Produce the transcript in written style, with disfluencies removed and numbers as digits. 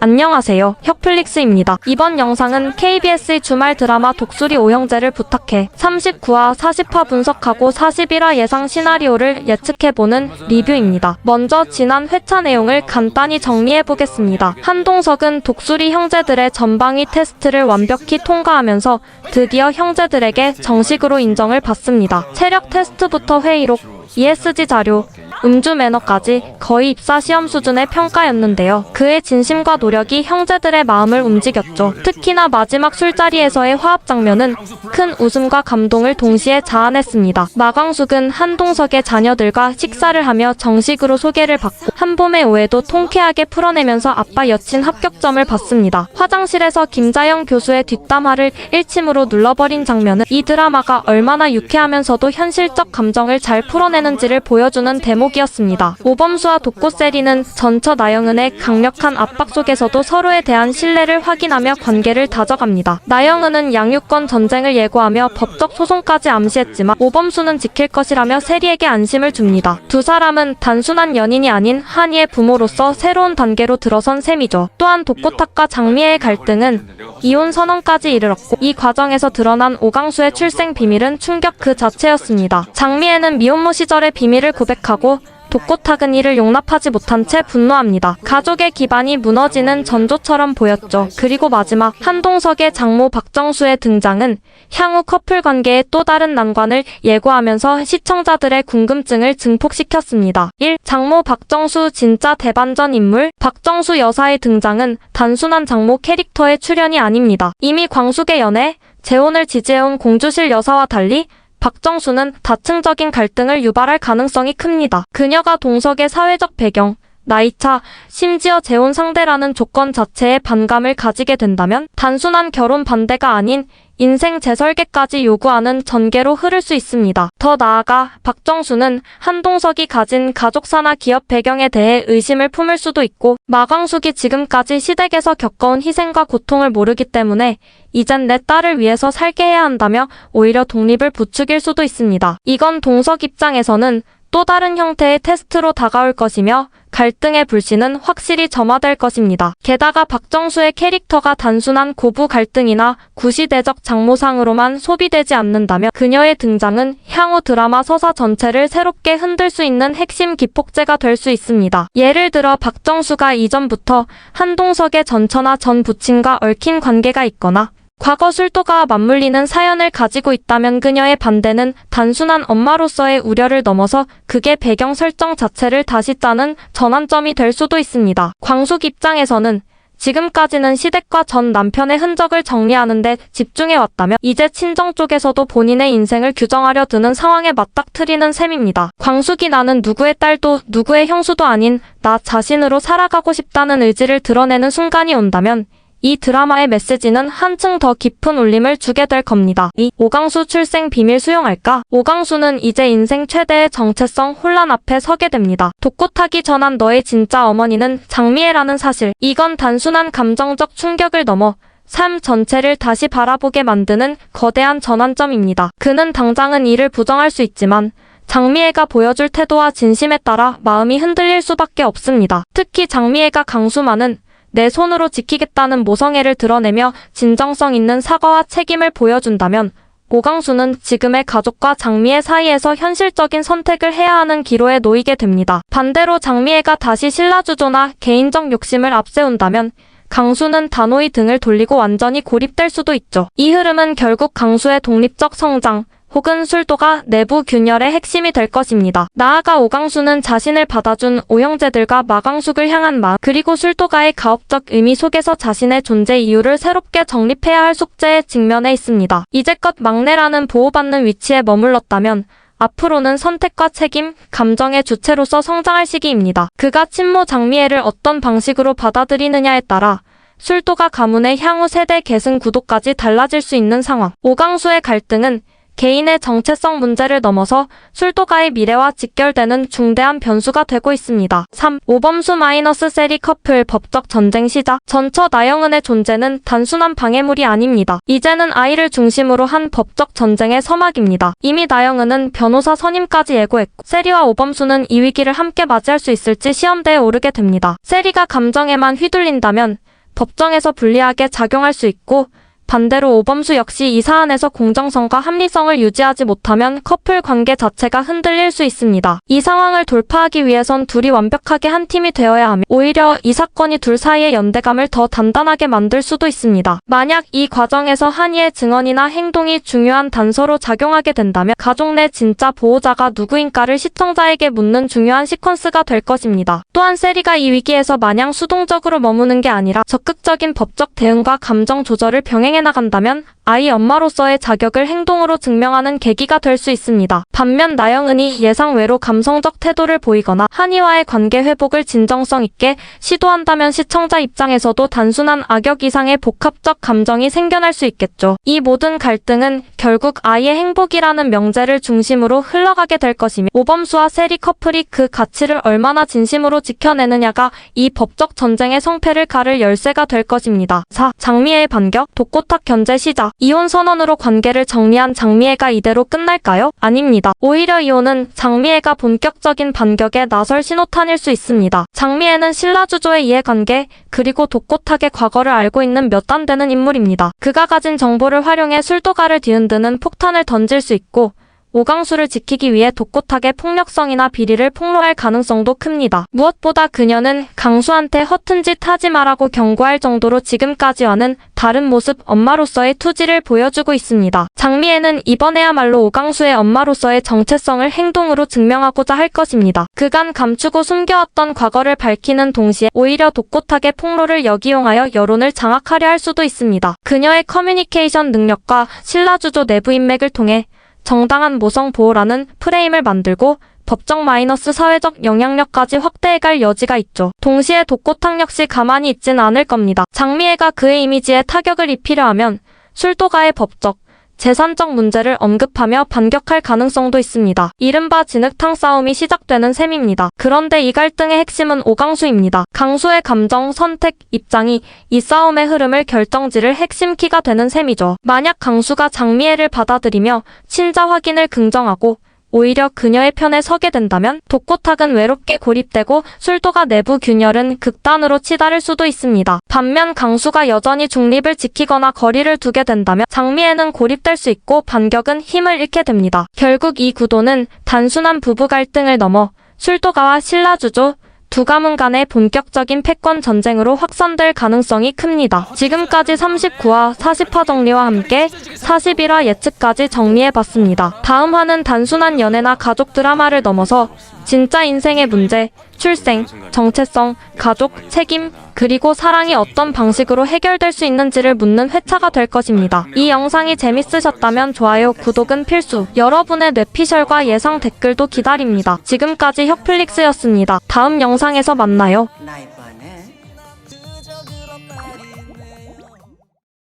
안녕하세요. 혁플릭스입니다. 이번 영상은 KBS의 주말 드라마 독수리 오형제를 부탁해 39화, 40화 분석하고 41화 예상 시나리오를 예측해보는 리뷰입니다. 먼저 지난 회차 내용을 간단히 정리해보겠습니다. 한동석은 독수리 형제들의 전방위 테스트를 완벽히 통과하면서 드디어 형제들에게 정식으로 인정을 받습니다. 체력 테스트부터 회의록, ESG 자료, 음주 매너까지 거의 입사 시험 수준의 평가였는데요. 그의 진심과 노력이 형제들의 마음을 움직였죠. 특히나 마지막 술자리에서의 화합 장면은 큰 웃음과 감동을 동시에 자아냈습니다. 마광숙은 한동석의 자녀들과 식사를 하며 정식으로 소개를 받고 한봄의 오해도 통쾌하게 풀어내면서 아빠 여친 합격점을 받습니다. 화장실에서 김자영 교수의 뒷담화를 일침으로 눌러버린 장면은 이 드라마가 얼마나 유쾌하면서도 현실적 감정을 잘 풀어내는지를 보여주는 대목이었습니다. 오범수와 독고세리는 전처 나영은의 강력한 압박 속에서도 서로에 대한 신뢰를 확인하며 관계를 다져갑니다. 나영은은 양육권 전쟁을 예고하며 법적 소송까지 암시했지만 오범수는 지킬 것이라며 세리에게 안심을 줍니다. 두 사람은 단순한 연인이 아닌 한이의 부모로서 새로운 단계로 들어선 셈이죠. 또한 독고탁과 장미애의 갈등은 이혼 선언까지 이르렀고 이 과정에서 드러난 오강수의 출생 비밀은 충격 그 자체였습니다. 장미애는 미혼모 시절의 비밀을 고백하고 독고탁은 이를 용납하지 못한 채 분노합니다. 가족의 기반이 무너지는 전조처럼 보였죠. 그리고 마지막 한동석의 장모 박정수의 등장은 향후 커플 관계의 또 다른 난관을 예고하면서 시청자들의 궁금증을 증폭시켰습니다. 1. 장모 박정수 진짜 대반전 인물? 박정수 여사의 등장은 단순한 장모 캐릭터의 출연이 아닙니다. 이미 광숙의 연애, 재혼을 지지해온 공주실 여사와 달리 박정수는 다층적인 갈등을 유발할 가능성이 큽니다. 그녀가 동석의 사회적 배경, 나이차, 심지어 재혼 상대라는 조건 자체에 반감을 가지게 된다면 단순한 결혼 반대가 아닌 인생 재설계까지 요구하는 전개로 흐를 수 있습니다. 더 나아가 박정수는 한동석이 가진 가족사나 기업 배경에 대해 의심을 품을 수도 있고 마광숙이 지금까지 시댁에서 겪어온 희생과 고통을 모르기 때문에 이젠 내 딸을 위해서 살게 해야 한다며 오히려 독립을 부추길 수도 있습니다. 이건 동석 입장에서는 또 다른 형태의 테스트로 다가올 것이며 갈등의 불씨는 확실히 점화될 것입니다. 게다가 박정수의 캐릭터가 단순한 고부 갈등이나 구시대적 장모상으로만 소비되지 않는다면 그녀의 등장은 향후 드라마 서사 전체를 새롭게 흔들 수 있는 핵심 기폭제가 될 수 있습니다. 예를 들어 박정수가 이전부터 한동석의 전처나 전 부친과 얽힌 관계가 있거나 과거 술도가 맞물리는 사연을 가지고 있다면 그녀의 반대는 단순한 엄마로서의 우려를 넘어서 극의 배경 설정 자체를 다시 짜는 전환점이 될 수도 있습니다. 광숙 입장에서는 지금까지는 시댁과 전 남편의 흔적을 정리하는 데 집중해왔다며 이제 친정 쪽에서도 본인의 인생을 규정하려 드는 상황에 맞닥뜨리는 셈입니다. 광숙이 나는 누구의 딸도 누구의 형수도 아닌 나 자신으로 살아가고 싶다는 의지를 드러내는 순간이 온다면 이 드라마의 메시지는 한층 더 깊은 울림을 주게 될 겁니다. 2. 오강수 출생 비밀 수용할까? 오강수는 이제 인생 최대의 정체성 혼란 앞에 서게 됩니다. 독고탁이 전한 너의 진짜 어머니는 장미애라는 사실. 이건 단순한 감정적 충격을 넘어 삶 전체를 다시 바라보게 만드는 거대한 전환점입니다. 그는 당장은 이를 부정할 수 있지만 장미애가 보여줄 태도와 진심에 따라 마음이 흔들릴 수밖에 없습니다. 특히 장미애가 강수만은 내 손으로 지키겠다는 모성애를 드러내며 진정성 있는 사과와 책임을 보여준다면 오강수는 지금의 가족과 장미애 사이에서 현실적인 선택을 해야 하는 기로에 놓이게 됩니다. 반대로 장미애가 다시 신라주조나 개인적 욕심을 앞세운다면 강수는 단호히 등을 돌리고 완전히 고립될 수도 있죠. 이 흐름은 결국 강수의 독립적 성장, 혹은 술도가 내부 균열의 핵심이 될 것입니다. 나아가 오강수는 자신을 받아준 오형제들과 마광숙을 향한 마음, 그리고 술도가의 가업적 의미 속에서 자신의 존재 이유를 새롭게 정립해야 할 숙제에 직면해 있습니다. 이제껏 막내라는 보호받는 위치에 머물렀다면 앞으로는 선택과 책임, 감정의 주체로서 성장할 시기입니다. 그가 친모 장미애를 어떤 방식으로 받아들이느냐에 따라 술도가 가문의 향후 세대 계승 구도까지 달라질 수 있는 상황. 오강수의 갈등은 개인의 정체성 문제를 넘어서 술도가의 미래와 직결되는 중대한 변수가 되고 있습니다. 3. 오범수 마이너스 세리 커플 법적 전쟁 시작. 전처 나영은의 존재는 단순한 방해물이 아닙니다. 이제는 아이를 중심으로 한 법적 전쟁의 서막입니다. 이미 나영은은 변호사 선임까지 예고했고 세리와 오범수는 이 위기를 함께 맞이할 수 있을지 시험대에 오르게 됩니다. 세리가 감정에만 휘둘린다면 법정에서 불리하게 작용할 수 있고, 반대로 오범수 역시 이 사안에서 공정성과 합리성을 유지하지 못하면 커플 관계 자체가 흔들릴 수 있습니다. 이 상황을 돌파하기 위해선 둘이 완벽하게 한 팀이 되어야 하며 오히려 이 사건이 둘 사이의 연대감을 더 단단하게 만들 수도 있습니다. 만약 이 과정에서 한이의 증언이나 행동이 중요한 단서로 작용하게 된다면 가족 내 진짜 보호자가 누구인가를 시청자에게 묻는 중요한 시퀀스가 될 것입니다. 또한 세리가 이 위기에서 마냥 수동적으로 머무는 게 아니라 적극적인 법적 대응과 감정 조절을 병행해 나간다면 아이 엄마로서의 자격을 행동으로 증명하는 계기가 될 수 있습니다. 반면 나영은이 예상외로 감성적 태도를 보이거나 한이와의 관계 회복을 진정성 있게 시도한다면 시청자 입장에서도 단순한 악역 이상의 복합적 감정이 생겨날 수 있겠죠. 이 모든 갈등은 결국 아이의 행복이라는 명제를 중심으로 흘러가게 될 것이며 오범수와 세리 커플이 그 가치를 얼마나 진심으로 지켜내느냐가 이 법적 전쟁의 성패를 가를 열쇠가 될 것입니다. 4. 장미애의 반격, 독고탁 견제 시작. 이혼 선언으로 관계를 정리한 장미애가 이대로 끝날까요? 아닙니다. 오히려 이혼은 장미애가 본격적인 반격에 나설 신호탄일 수 있습니다. 장미애는 신라주조의 이해관계 그리고 독고탁의 과거를 알고 있는 몇 안 되는 인물입니다. 그가 가진 정보를 활용해 술도가를 뒤흔드는 폭탄을 던질 수 있고 오강수를 지키기 위해 독고탁의 폭력성이나 비리를 폭로할 가능성도 큽니다. 무엇보다 그녀는 강수한테 허튼 짓 하지 마라고 경고할 정도로 지금까지와는 다른 모습 엄마로서의 투지를 보여주고 있습니다. 장미애는 이번에야말로 오강수의 엄마로서의 정체성을 행동으로 증명하고자 할 것입니다. 그간 감추고 숨겨왔던 과거를 밝히는 동시에 오히려 독고탁의 폭로를 역이용하여 여론을 장악하려 할 수도 있습니다. 그녀의 커뮤니케이션 능력과 신라주조 내부 인맥을 통해 정당한 모성 보호라는 프레임을 만들고 법적 마이너스 사회적 영향력까지 확대해갈 여지가 있죠. 동시에 독고탁 역시 가만히 있진 않을 겁니다. 장미애가 그의 이미지에 타격을 입히려 하면 술도가의 법적, 재산적 문제를 언급하며 반격할 가능성도 있습니다. 이른바 진흙탕 싸움이 시작되는 셈입니다. 그런데 이 갈등의 핵심은 오강수입니다. 강수의 감정, 선택, 입장이 이 싸움의 흐름을 결정지를 핵심 키가 되는 셈이죠. 만약 강수가 장미애를 받아들이며 친자 확인을 긍정하고 오히려 그녀의 편에 서게 된다면 독고탁은 외롭게 고립되고 술도가 내부 균열은 극단으로 치달을 수도 있습니다. 반면 강수가 여전히 중립을 지키거나 거리를 두게 된다면 장미애는 고립될 수 있고 반격은 힘을 잃게 됩니다. 결국 이 구도는 단순한 부부 갈등을 넘어 술도가와 신라주조, 두 가문 간의 본격적인 패권 전쟁으로 확산될 가능성이 큽니다. 지금까지 39화 40화 정리와 함께 41화 예측까지 정리해봤습니다. 다음 화는 단순한 연애나 가족 드라마를 넘어서 진짜 인생의 문제, 출생, 정체성, 가족, 책임, 그리고 사랑이 어떤 방식으로 해결될 수 있는지를 묻는 회차가 될 것입니다. 이 영상이 재밌으셨다면 좋아요, 구독은 필수. 여러분의 뇌피셜과 예상 댓글도 기다립니다. 지금까지 혁플릭스였습니다. 다음 영상에서 만나요.